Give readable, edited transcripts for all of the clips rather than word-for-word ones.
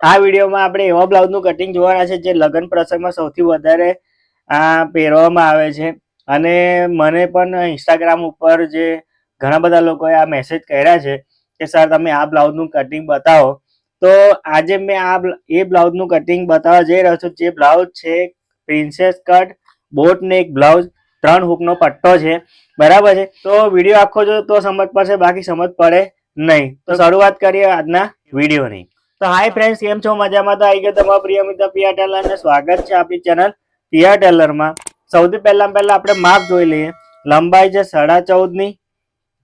આ વિડીયોમાં આપણે એવા બ્લાઉઝનું કટિંગ જોવાના છે જે લગ્ન પ્રસંગમાં સૌથી વધારે પહેરવામાં આવે છે. અને મને પણ ઇન્સ્ટાગ્રામ ઉપર જે ઘણા બધા લોકોએ આ મેસેજ કર્યા છે કે સર તમે આ બ્લાઉઝનું કટિંગ બતાવો. તો આજે મેં એ બ્લાઉઝનું કટિંગ બતાવવા જઈ રહ્યો છું. જે બ્લાઉઝ છે પ્રિન્સેસ કટ બોટ નેક બ્લાઉઝ, 3 હૂકનો પટ્ટો છે, બરાબર છે. તો વિડીયો આખો જો તો સમજ પડશે, બાકી સમજ પડે નહીં. તો શરૂઆત કરીએ આજના વિડીયોની. તો હાય ફ્રેન્ડ્સ, કેમ છો? મજામાં? તો આવી ગયો તમારો પ્રિય મિત્ર પિયા ટેલર અને સ્વાગત છે આપણી ચેનલ પિયા ટેલરમાં. સૌથી પહેલા આપણે માપ જોઈ લઈએ. લંબાઈ છે 14.5 ની,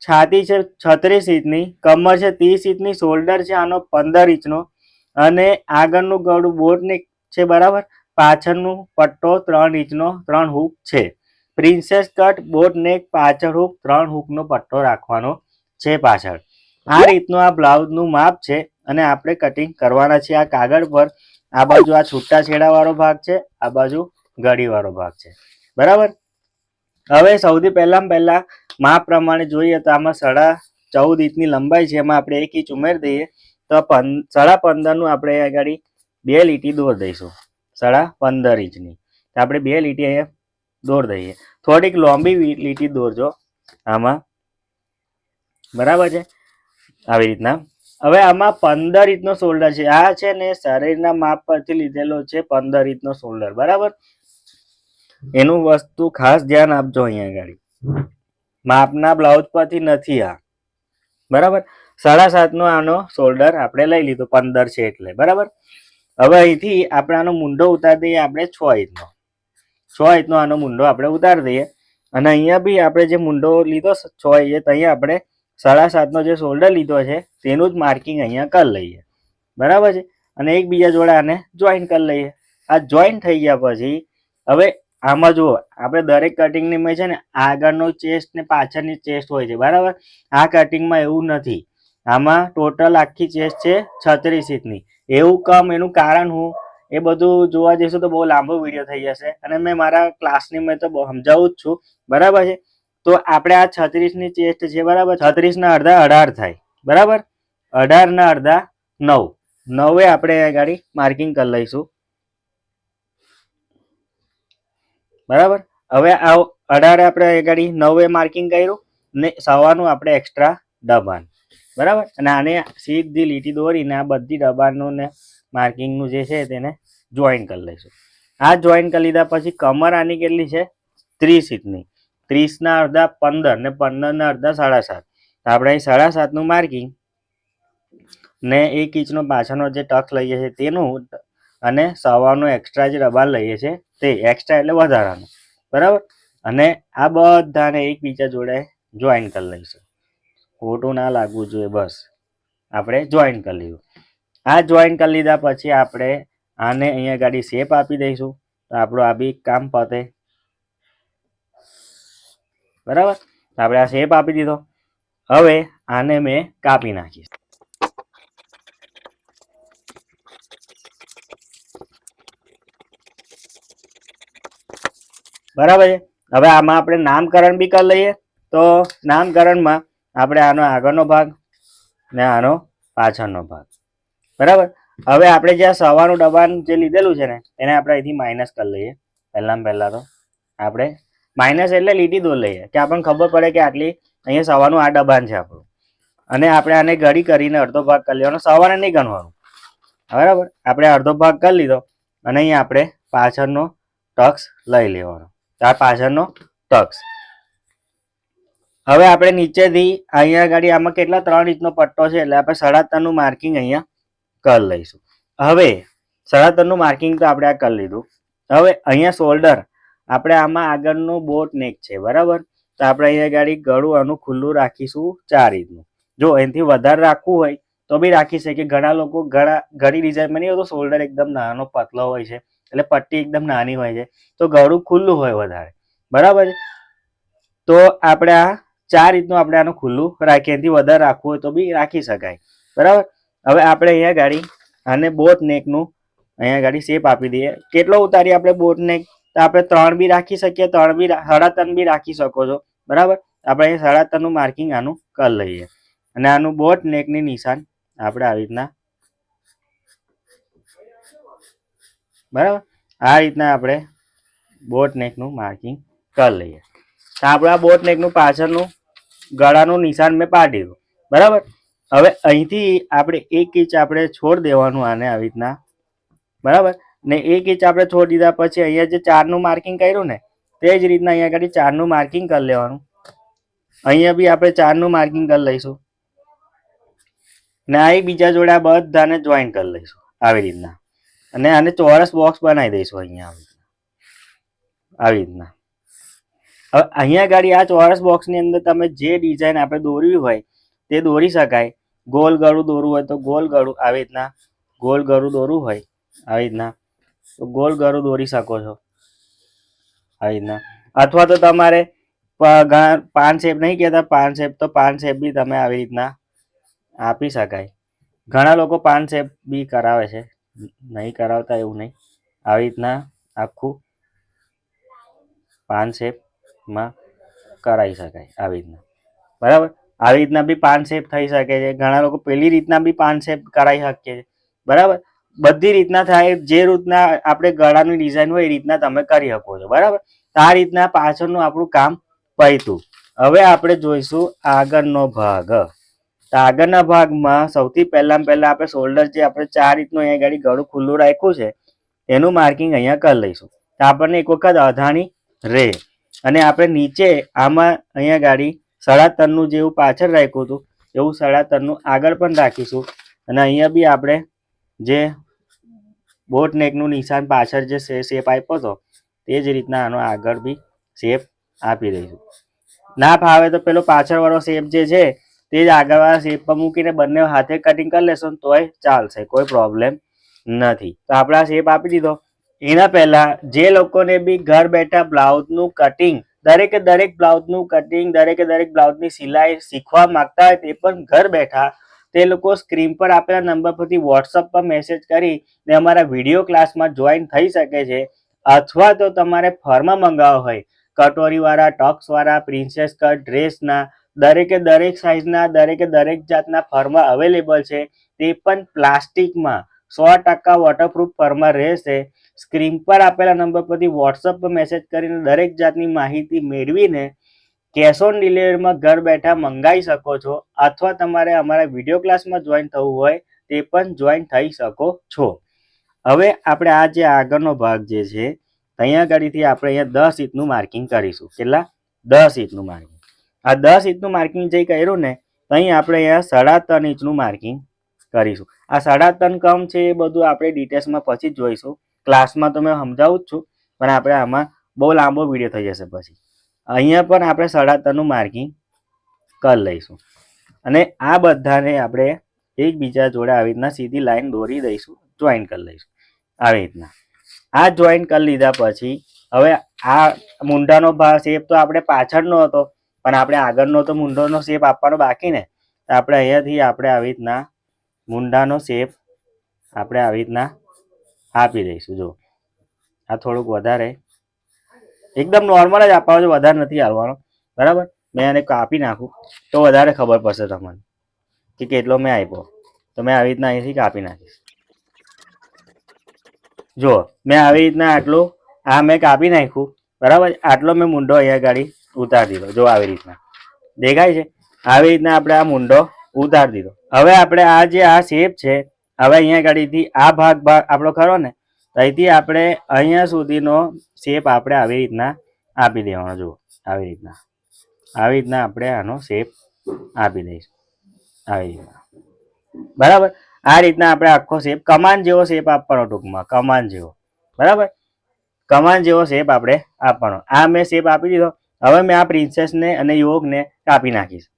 છાતી છે 36 ઇંચની, કમર છે 30 ઇંચની, શોલ્ડર છે આનો 15 ઇંચનો અને આગળનું ગળું બોટનેક છે, બરાબર. પાછળનું પટ્ટો 3 ઇંચનો 3 હૂક છે. પ્રિન્સેસ કટ બોટનેક, પાછળ હૂક 3 હૂકનો પટ્ટો રાખવાનો છે પાછળ. આ રીતનું આ બ્લાઉઝનું માપ છે અને આપણે કટિંગ કરવાના છે આ કાગળ પર. આ બાજુ આ છૂટા છેડા વાળો ભાગ છે, આ બાજુ ગળી વાળો ભાગ છે, બરાબર. હવે સૌથી પહેલા માપ પ્રમાણે જોઈએ તો આમાં 14.5 ઇંચની લંબાઈ છે, એમાં આપણે 1 ઇંચ ઉમેરી દઈએ તો 15.5 નું આપણે આગળ 2 લીટી દોર દઈશું. 15.5 ઇંચની આપણે 2 લીટી અહીંયા દોર દઈએ. થોડીક લાંબી લીટી દોરજો આમાં, બરાબર છે, આવી રીતના. હવે આમાં 15 ઇંચનો શોલ્ડર છે. આ છે ને શરીરના માપ પરથી લીધેલો છે 15 ઇંચનો શોલ્ડર, બરાબર. એનું વસ્તુ ખાસ ધ્યાન આપજો. અહીંયા આગળ માપના બ્લાઉઝ પરથી નથી આ, બરાબર. 7.5 નો આનો શોલ્ડર આપણે લઈ લીધો, 15 છે એટલે, બરાબર. હવે અહીંથી આપણે આનો મૂંઢો ઉતારી દઈએ. આપણે 6 ઇંચનો 6 ઇંચનો આનો મૂંઢો આપણે ઉતારી દઈએ. અને અહીંયા બી આપણે જે મૂંઢો લીધો 6 ઇંચ, અહીંયા આપણે 7.5 નો જે શોલ્ડર લીધો છે તેનું જ માર્કિંગ અહીંયા કરી લઈએ, બરાબર છે. અને એકબીજા જોડે આને જોઈન્ટ કરી લઈએ. આ જોઈન્ટ થઈ ગયા પછી હવે આમાં જુઓ, આપણે દરેક કટિંગની મેં છે ને આગળનો ચેસ્ટ ને પાછળની ચેસ્ટ હોય છે, બરાબર. આ કટિંગમાં એવું નથી. આમાં ટોટલ આખી ચેસ્ટ છે 36 ઇંચની. એવું કમ એનું કારણ હું એ બધું જોવા જઈશું તો બહુ લાંબો વિડીયો થઈ જશે અને મેં મારા ક્લાસની મેં તો સમજાવું જ છું, બરાબર છે. તો આપણે આ 36 ની ચેસ્ટ છે, બરાબર. 36 ના અડધા 18 થાય, બરાબર. 18 ના અડધા 9. 9 આપણે આગળ માર્કિંગ કરી લઈશું, બરાબર. હવે આ 18 આપણે આગળ 9 માર્કિંગ કર્યું ને સવાનું આપણે એક્સ્ટ્રા દબાણ, બરાબર. અને આને સીધી લીટી દોરીને આ બધી દબાણનું ને માર્કિંગનું જે છે તેને જોઈન્ટ કરી લઈશું. આ જોઈન્ટ કરી લીધા પછી કમર આની કેટલી છે? 30 ઇંચની. 30 ના અડધા 15 ને 15 ના અડધા 7.5. આપણે અહીં 7.5 નું માર્કિંગ ને 1 ઇંચનો પાછળનો જે ટક્સ લઈએ છીએ તેનું અને સવાનું એક્સ્ટ્રા જે દબાણ લઈએ છીએ તે એક્સ્ટ્રા એટલે વધારાનું, બરાબર. અને આ બધાને એકબીજા જોડે જોઈન કરી લઈશું. ખોટું ના લાગવું જોઈએ, બસ આપણે જોઈન કરી લીધું. આ જોઈન કરી લીધા પછી આપણે આને અહીંયા ગાડી શેપ આપી દઈશું. તો આપણું આ બી કામ પતે, બરાબર. આપણે આ શેપ આપી દીધો. હવે આને મેં કાપી નાખીશ, બરાબર છે. હવે આમાં આપણે નામકરણ બી કરી લઈએ. તો નામકરણમાં આપણે આનો આગળનો ભાગ ને આનો પાછળનો ભાગ, બરાબર. હવે આપણે જે સવાનું દબાણ જે લીધેલું છે ને એને આપણે અહીંથી માઇનસ કરી લઈએ. પહેલા તો આપણે માઇનસ એટલે લીટી દોર લઈએ કે આપણને ખબર પડે કે આટલી અહીંયા સવાનું આ દબાણ છે આપણું. અને આપણે આને ઘડી કરીને અડધો ભાગ કરી લેવાનો, સવાને નહીં ગણવાનું, બરાબર. આપણે અડધો ભાગ કરી લીધો અને અહીંયા આપણે પાછળનો ટક્સ લઈ લેવાનો. આ પાછળનો ટક્સ. હવે આપણે નીચેથી અહીંયા આગળ આમાં કેટલા 3 ઇંચનો પટ્ટો છે એટલે આપણે 3.5 નું માર્કિંગ અહીંયા કરી લઈશું. હવે 3.5 નું માર્કિંગ તો આપણે આ કરી લીધું. હવે અહીંયા શોલ્ડર આપણે આમાં આગળનું બોટ નેક છે, બરાબર. તો આપણે અહીંયા આગળ ગળું આનું ખુલ્લું રાખીશું 4 ઇંચનું. જો એનાથી વધારે રાખવું હોય તો બી રાખી શકીએ. ઘણા લોકો ઘણી ડિઝાઇનમાં નહીં હોતો, શોલ્ડર એકદમ નાનો પતલો હોય છે એટલે પટ્ટી એકદમ નાની હોય છે તો ગળું ખુલ્લું હોય વધારે, બરાબર. તો આપણે આ 4 ઇંચનું આપણે આનું ખુલ્લું રાખીએ. એનાથી વધારે રાખવું હોય તો બી રાખી શકાય, બરાબર. હવે આપણે અહીંયા ગાડી આને બોટ નેકનું અહીંયા ગાડી શેપ આપી દઈએ. કેટલો ઉતારીએ આપણે બોટ નેક? તો આપણે 3 બી રાખી શકીએ, 3 બી 3.5 બી રાખી શકો છો, બરાબર. આપણે અહીંયા 3.5 નું માર્કિંગ આનું કરી લઈએ અને આનું બોટ નેકની નિશાન આપણે આવી રીતના બરાબર. આ રીતના આપણે બોટ નેકનું માર્કિંગ કરી લઈએ. તો આપણે આ બોટ નેકનું પાછળનું ગળાનું નિશાન મેં પાડી દીધું. બરાબર. હવે અહીંથી આપણે 1 ઇંચ આપણે છોડ દેવાનું આને આવી રીતના. બરાબર. ને 1 ઇંચ આપણે છોડી દીધા પછી અહીંયા જે 4નું માર્કિંગ કર્યું ને તે જ રીતના અહીંયા આગળ 4નું માર્કિંગ કરી લેવાનું. અહીંયા બી આપણે 4નું માર્કિંગ કરી લઈશું ને આ બીજા જોડે આ બધાને જોઈન કરી લઈશું આવી રીતના. અને આને ચોરસ બોક્સ બનાવી દઈશું અહીંયા આવી રીતના. હવે અહીંયા ગાડી આ ચોરસ બોક્સની અંદર તમે જે ડિઝાઇન આપણે દોરવી હોય તે દોરી શકાય. ગોલ ગળું દોરવું હોય તો ગોલ ગળું આવી રીતના, ગોલ ગળું દોરવું હોય આવી રીતના તો ગોલ ગળું દોરી શકો છો આવી રીતના. અથવા તો તમારે પાન શેપ નહીં કહેતા, પાન શેપ તો પાન શેપ બી તમે આવી રીતના આપી શકાય. ઘણા લોકો પાન શેપ બી કરાવે છે, નહીં કરાવતા એવું નહીં. આવી રીતના આખું પાન શેપમાં કરાવી શકાય આવી રીતના. બરાબર. આવી રીતના બી પાન શેપ થઈ શકે છે. ઘણા લોકો પેલી રીતના બી પાન શેપ કરાવી શકીએ છે. બરાબર. બધી રીતના થાય, જે રીતના આપણે ગળાની ડિઝાઇન હોય એ રીતના તમે કરી શકો છો. બરાબર. આ રીતના પાછળનું આપણું કામ પત્યું. હવે આપણે જોઈશું આગળનો ભાગ. તો આગળના ભાગમાં સૌથી પહેલા આપણે શોલ્ડર જે આપણે 4 ઇંચનું અહીંયા ગાડી ગળું ખુલ્લું રાખ્યું છે એનું માર્કિંગ અહીંયા કરી લઈશું. તો આપણને એક વખત અધાણી રહે. અને આપણે નીચે આમાં અહીંયા ગાડી 3.5નું જેવું પાછળ રાખ્યું હતું એવું 3.5નું આગળ પણ રાખીશું. અને અહીંયા બી આપણે જે બોટ નેકનું નિશાન પાછળ જે શેપ આપ્યો હતો તે જ રીતના આનો આગળ બી શેપ આપી દઈશું. ના ફાવે તો પેલો પાછળવાળો શેપ જે છે તે જ આગળવાળા શેપ પર મૂકીને બંને હાથે કટિંગ કરી લેશો ને તોય ચાલશે, કોઈ પ્રોબ્લેમ નથી. તો આપણે આ શેપ આપી દીધો. એના પહેલા જે લોકોને બી ઘર બેઠા બ્લાઉઝનું કટિંગ, દરેકે દરેક બ્લાઉઝનું કટિંગ, દરેકે દરેક બ્લાઉઝની સિલાઈ શીખવા માંગતા હોય તે પણ ઘર બેઠા તે લોકો સ્ક્રીન પર આપેલા નંબર પરથી વોટ્સઅપ પર મેસેજ કરીને અમારા વિડીયો ક્લાસમાં જોઈન થઈ શકે છે. અથવા તો તમારે ફરમાં મંગાવવા હોય, કટોરીવાળા, ટક્સવાળા, પ્રિન્સેસ કટ, ડ્રેસના દરેકે દરેક સાઇઝના, દરેકે દરેક જાતના ફરમાં અવેલેબલ છે. તે પણ પ્લાસ્ટિકમાં 100% વોટરપ્રૂફ ફરમાં રહેશે. સ્ક્રીન પર આપેલા નંબર પરથી વોટ્સઅપ પર મેસેજ કરીને દરેક જાતની માહિતી મેળવીને કેશ ઓન ડિલિવરીમાં ઘર બેઠા મંગાવી શકો છો. અથવા તમારે અમારા વિડીયો ક્લાસમાં જોઈન થવું હોય તે પણ જોઈન થઈ શકો છો. હવે આપણે આ જે આગળનો ભાગ જે છે અહીંયા ગાડીથી આપણે અહીંયા 10 ઇંચનું માર્કિંગ કરીશું. કેટલા? 10 ઇંચનું માર્કિંગ. આ 10 ઇંચનું માર્કિંગ જે કર્યું ને અહીં આપણે અહીંયા 3.5 ઇંચનું માર્કિંગ કરીશું. આ 3.5 કમ છે એ બધું આપણે ડિટેલ્સમાં પછી જ જોઈશું. ક્લાસમાં તો મેં સમજાવું જ છું, પણ આપણે આમાં બહુ લાંબો વિડીયો થઈ જશે પછી. અહીંયા પણ આપણે 3.5નું માર્કિંગ કરી લઈશું. અને આ બધાને આપણે એકબીજા જોડે આવી રીતના સીધી લાઈન દોરી દઈશું, જોઈન કરી લઈશું આવી રીતના. આ જોઈન કરી લીધા પછી હવે આ મૂંઢાનો ભાગ શેપ તો આપણે પાછળનો હતો, પણ આપણે આગળનો તો મૂંઢાનો શેપ આપવાનો બાકી ને. આપણે અહીંયાથી આપણે આવી રીતના મૂંઢાનો શેપ આપણે આવી રીતના આપી દઈશું. જો આ થોડુંક વધારે એકદમ નોર્મલ જ આપવાનો છે, વધારે નથી આવવાનો. બરાબર. મેં એને કાપી નાખું તો વધારે ખબર પડશે તમને કે કેટલો મેં આપ્યો. તો મેં આવી રીતના અહીંથી કાપી નાખીશ. જો મેં આવી રીતના આટલું આ મેં કાપી નાખ્યું. બરાબર. આટલો મેં મૂંઢો અહીંયા ગાડી ઉતારી દીધો. જો આવી રીતના દેખાય છે. આવી રીતના આપણે આ મૂંઢો ઉતારી દીધો. હવે આપણે આ જે આ શેપ છે, હવે અહીંયા ગાડીથી આ ભાગ આપણો ખરો ને, અહીંથી આપણે અહીંયા સુધીનો શેપ આપણે આવી રીતના આપી દેવાનો. જુઓ આવી રીતના આપણે આનો શેપ આપી દઈશું આવી રીતના. બરાબર. આ રીતના આપણે આખો શેપ કમાન જેવો શેપ આપવાનો, ટૂંકમાં કમાન જેવો. બરાબર. કમાન જેવો શેપ આપણે આપવાનો. આ મેં શેપ આપી દીધો. હવે મેં આ પ્રિન્સેસને અને યોગને કાપી નાખીશ.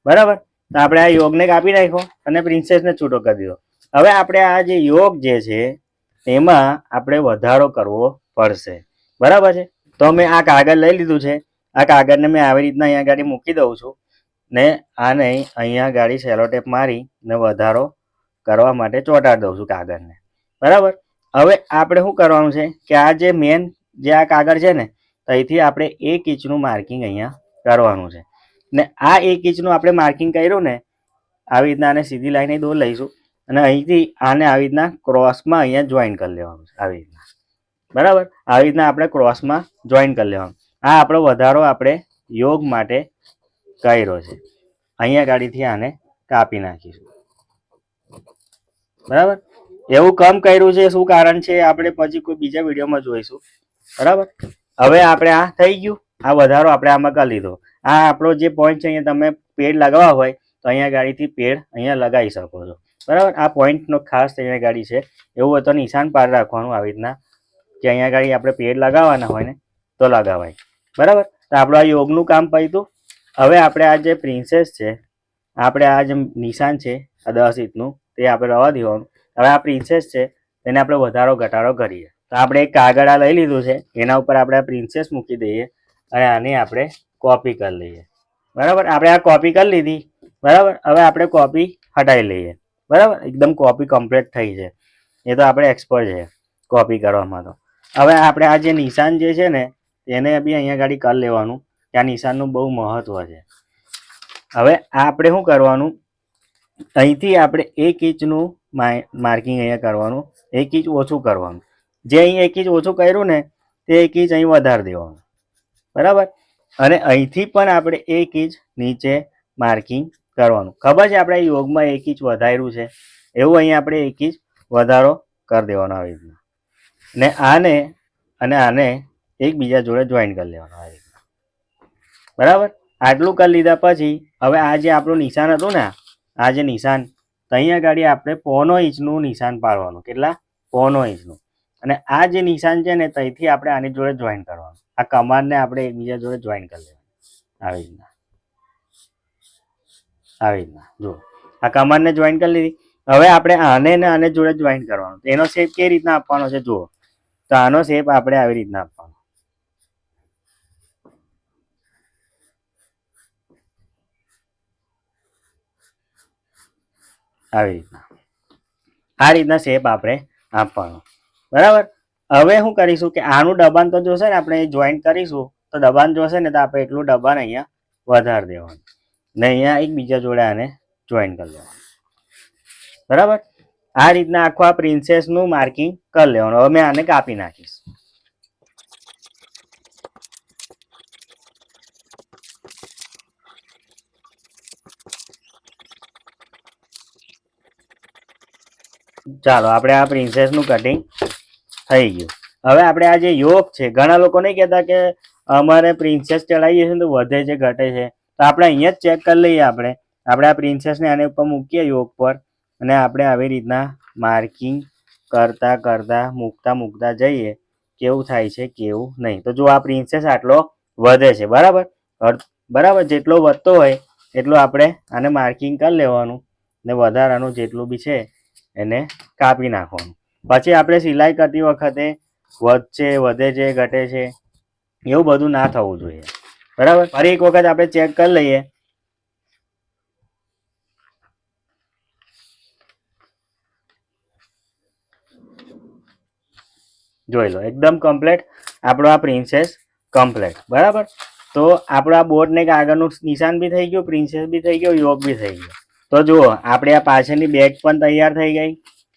બરાબર. તો આપણે આ યોગને કાપી નાખ્યો અને પ્રિન્સેસને છૂટો કરી દીધો. હવે આપણે આ જે યોગ જે છે એમાં આપણે વધારો કરવો પડશે. બરાબર છે. તો મેં આ કાગળ લઈ લીધું છે. આ કાગળને મેં આવી રીતના અહીંયા ગાડી મૂકી દઉં છું ને આને અહીંયા ગાડી સેલોટેપ મારી ને વધારો કરવા માટે ચોંટાડી દઉં છું કાગળને. બરાબર. હવે આપણે શું કરવાનું છે કે આ જે મેન જે આ કાગળ છે ને અહીંથી આપણે 1 ઇંચનું માર્કિંગ અહીંયા કરવાનું છે. ને આ 1 ઇંચનું આપણે માર્કિંગ કર્યું ને આવી રીતના આને સીધી લાઈને દોર લઈશું. અને અહીંથી આને આવી રીતના ક્રોસમાં અહીંયા જોઈન કરી લેવાનું છે આવી રીતના, બરાબર. આવી રીતના આપણે ક્રોસમાં જોઈન કરી લેવાનું. આ આપણો વધારો આપણે યોગ માટે કર્યો છે. અહીંયા ગાડીથી આને કાપી નાખીશું, બરાબર. એવું કમ કર્યું છે, શું કારણ છે આપણે પછી કોઈ બીજા વિડીયોમાં જોઈશું, બરાબર. હવે આપણે આ થઈ ગયું, આ વધારો આપણે આમાં કરી લીધો. આ આપણો જે પોઈન્ટ છે અહીંયા તમે પેડ લગાવવા હોય તો અહીંયા ગાડીથી પેડ અહીંયા લગાવી શકો છો, બરાબર. આ પોઈન્ટનો ખાસ અહીંયા ગાડી છે. એવું હોય તો નિશાન પાર રાખવાનું આવી રીતના કે અહીંયા ગાડી આપણે પેડ લગાવવાના હોય ને તો લગાવાય, બરાબર. તો આપણું આ યોગનું કામ પત્યું. હવે આપણે આ જે પ્રિન્સેસ છે, આપણે આ જે નિશાન છે આ 10 ઇંચનું તે આપણે રવા દેવાનું. હવે આ પ્રિન્સેસ છે તેને આપણે વધારો ઘટાડો કરીએ. તો આપણે એક કાગળ આ લઈ લીધું છે, એના ઉપર આપણે આ પ્રિન્સેસ મૂકી દઈએ અને આની આપણે કોપી કરી લઈએ, બરાબર. આપણે આ કોપી કરી લીધી, બરાબર. હવે આપણે કોપી હટાવી લઈએ, બરાબર. એકદમ કોપી કમ્પ્લીટ થઈ છે, એ તો આપણે એક્સપર્ટ છે કોપી કરવામાં. તો હવે આપણે આ જે નિશાન જે છે ને તેને બી અહીંયા ગાડી કરી લેવાનું કે આ નિશાનનું બહુ મહત્વ છે. હવે આ આપણે શું કરવાનું, અહીંથી આપણે 1 ઇંચનું માર્કિંગ અહીંયા કરવાનું, 1 ઇંચ ઓછું કરવાનું. જે અહીં 1 ઇંચ ઓછું કર્યું ને તે 1 ઇંચ અહીં વધારી દેવાનું, બરાબર. અને અહીંથી પણ આપણે 1 ઇંચ નીચે માર્કિંગ કરવાનું. ખબર છે આપણે યોગમાં 1 ઇંચ વધાર્યું છે, એવું અહીંયા આપણે 1 ઇંચ વધારો કરી દેવાનો આવી રીતના. ને આને અને આને એકબીજા જોડે જોઈન કરી લેવાનું આવી રીતના, બરાબર. આટલું કરી લીધા પછી હવે આ જે આપણું નિશાન હતું ને, આ જે નિશાન તો અહીંયા ગાડી આપણે 0.5 ઇંચનું નિશાન પાડવાનું. કેટલા? 0.5 ઇંચનું. અને આ જે નિશાન છે ને ત્યાંથી આપણે આની જોડે જોઈન કરવાનું. આ કમાનને આપણે એકબીજા જોડે જોઈન કરી લેવાનું આવી રીતના, આવી રીતના. જુઓ આ કમાનને જોઈન કરી લીધી. હવે આપણે આને ને આને જોડે જોઈન કરવાનું. એનો શેપ કેવી રીતના આપવાનો છે જુઓ. તો આનો શેપ આપણે આવી રીતના આપવાનો, આવી રીતના. આ રીતના શેપ આપણે આપવાનો, બરાબર. હવે શું કરીશું કે આનું દબાણ તો જોશે ને, આપણે જોઈન્ટ કરીશું તો દબાણ જોશે ને તો આપણે એટલું દબાણ અહીંયા વધારી દેવાનું ને અહીંયા એકબીજા જોડે આને જોઈન કરી લેવાનું, બરાબર. આ રીતના આખું આ પ્રિન્સેસનું માર્કિંગ કરી લેવાનું. હવે મેં આને કાપી નાખીશ. ચાલો આપણે આ પ્રિન્સેસનું કટિંગ થઈ ગયું. હવે આપણે આ જે યોગ છે, ઘણા લોકો નહીં કહેતા કે અમારે પ્રિન્સેસ ચડાવીએ છીએ તો વધે છે ઘટે છે, તો આપણે અહીંયા જ ચેક કરી લઈએ. આપણે આ પ્રિન્સેસને આને ઉપર મૂકીએ યોગ પર અને આપણે આવી રીતના માર્કિંગ કરતા કરતા મૂકતા જઈએ કેવું થાય છે કેવું નહીં. તો જો આ પ્રિન્સેસ આટલો વધે છે, બરાબર. બરાબર, જેટલો વધતો હોય એટલું આપણે આને માર્કિંગ કરી લેવાનું ને વધારાનું જેટલું બી છે એને કાપી નાખવાનું. પછી આપણે સિલાઈ કરતી વખતે વધશે વધે છે ઘટે છે એવું બધું ના થવું જોઈએ, બરાબર. ફરી એક વખત આપણે ચેક કરી લઈએ. જોઈ લો એકદમ કમ્પ્લીટ આપણો આ પ્રિન્સેસ કમ્પ્લીટ, બરાબર. તો આપણો આ બોટ ને આગળનું નિશાન બી થઈ ગયું, પ્રિન્સેસ બી થઈ ગયો, યોગ બી થઈ ગયો. તો જુઓ આપણે આ પાછળની બેગ પણ તૈયાર થઈ ગઈ,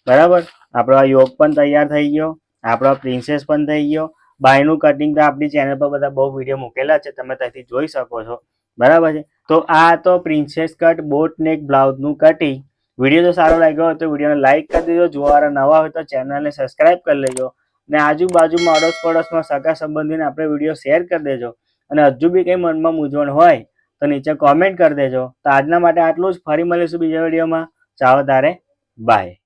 બરાબર. આપણો આ યોગ પણ તૈયાર થઈ ગયો, આપણો પ્રિન્સેસ પણ થઈ ગયો. બાયનું કટિંગ તો આપણી ચેનલ પર બધા બહુ વિડીયો મૂકેલા છે, તમે ત્યાંથી જોઈ શકો છો, બરાબર છે. તો આ તો પ્રિન્સેસ કટ બોટ નેક બ્લાઉઝનું કટિંગ. વિડીયો જો સારો લાગ્યો હોય તો વિડીયોને લાઇક કરી દેજો. જોવાના નવા હોય તો ચેનલને સબસ્ક્રાઈબ કરી લેજો અને આજુબાજુમાં અડોશ પડોશમાં સગા સંબંધીને આપણે વિડીયો શેર કરી દેજો. અને હજુ બી કંઈ મનમાં મૂંઝવણ હોય તો નીચે કોમેન્ટ કરી દેજો. તો આજના માટે આટલું જ. ફરી મળીશું બીજા વિડીયોમાં. ચાલો તારે બાય.